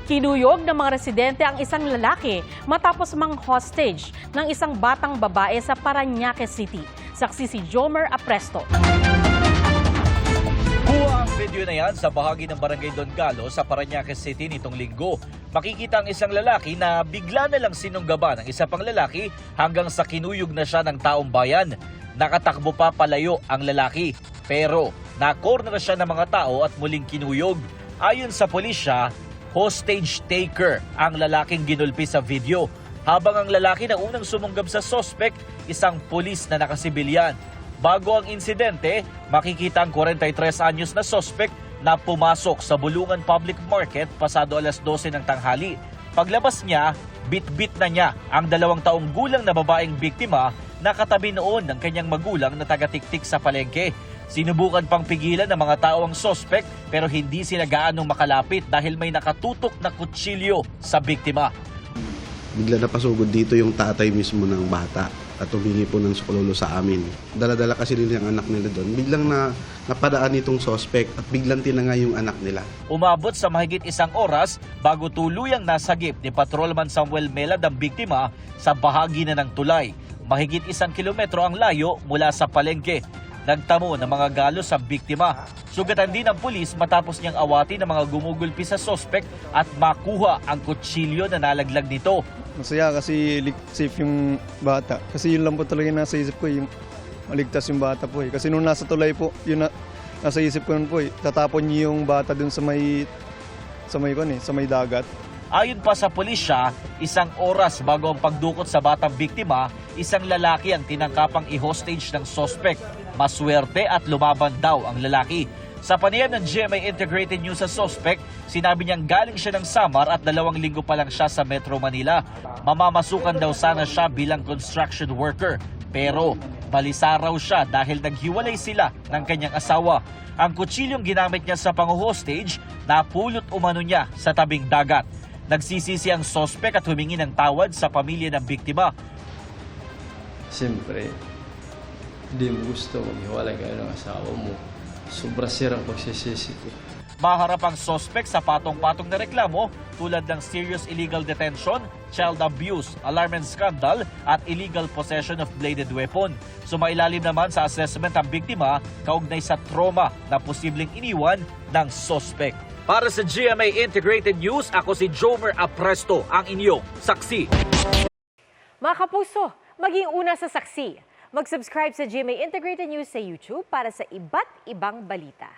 Kinuyog ng mga residente ang isang lalaki matapos mang-hostage ng isang batang babae sa Parañaque City. Saksi si Jomer Apresto. Kuha ang video na yan sa bahagi ng Barangay Don Galo sa Parañaque City nitong linggo. Makikita ang isang lalaki na bigla na lang sinunggaban ng isa pang lalaki hanggang sa kinuyog na siya ng taong bayan. Nakatakbo pa palayo ang lalaki pero na-corner siya ng mga tao at muling kinuyog. Ayon sa pulisya, hostage taker ang lalaking ginulpi sa video. Habang ang lalaki na unang sumunggab sa suspect, isang pulis na nakasibilyan. Bago ang insidente, makikita ang 43 anyos na suspect na pumasok sa Bulungan Public Market pasado alas 12 ng tanghali. Paglabas niya, bit-bit na niya ang 2 taong gulang na babaeng biktima na katabi noon ng kanyang magulang na taga-tiktik sa palengke. Sinubukan pang pigilan ng mga tao ang suspect pero hindi sila gaanong makalapit dahil may nakatutok na kutsilyo sa biktima. Bigla na pasugod dito yung tatay mismo ng bata at humingi po ng sukulolo sa amin. Dala-dala kasi nila yung anak nila doon. Biglang napadaan itong suspect at biglang tinangay yung anak nila. Umabot sa mahigit 1 oras bago tuluyang nasagip ni Patrolman Samuel Melad ang biktima sa bahagi na ng tulay. Mahigit 1 kilometro ang layo mula sa palengke. Nagtamo ng mga galos sa biktima. Sugatan din ng pulis matapos niyang awatin ng mga gumugulpi sa suspect at makuha ang kutsilyo na nalaglag nito. Masaya kasi safe yung bata. Kasi yun lang po talaga nasa isip ko, yung maligtas yung bata po. Kasi nung nasa tulay po, yun nasa isip ko nun po. Tatapon niyo yung bata dun sa may dagat. Ayon pa sa pulisya, 1 oras bago ang pagdukot sa batang biktima, isang lalaki ang tinangkapang i-hostage ng suspect. Maswerte at lumaban daw ang lalaki. Sa panayam ng GMA Integrated News sa suspect, sinabi niyang galing siya ng Samar at 2 linggo pa lang siya sa Metro Manila. Mamamasukan daw sana siya bilang construction worker. Pero balisa raw siya dahil naghiwalay sila ng kanyang asawa. Ang kutsilyong ginamit niya sa pang-hostage, napulot umano niya sa tabing dagat. Nagsisisi ang suspect at humingi ng tawad sa pamilya ng biktima. Siyempre, hindi mo gusto maghiwalay kayo ng asawa mo. Sobra sirang pagsisisi ko. Maharap ang suspect sa patong-patong na reklamo tulad ng serious illegal detention, child abuse, alarm and scandal at illegal possession of bladed weapon. Sumailalim naman sa assessment ang biktima kaugnay sa trauma na posibleng iniwan ng suspect. Para sa GMA Integrated News, ako si Jomer Apresto, ang inyong saksi. Mga kapuso, maging una sa saksi. Mag-subscribe sa GMA Integrated News sa YouTube para sa iba't ibang balita.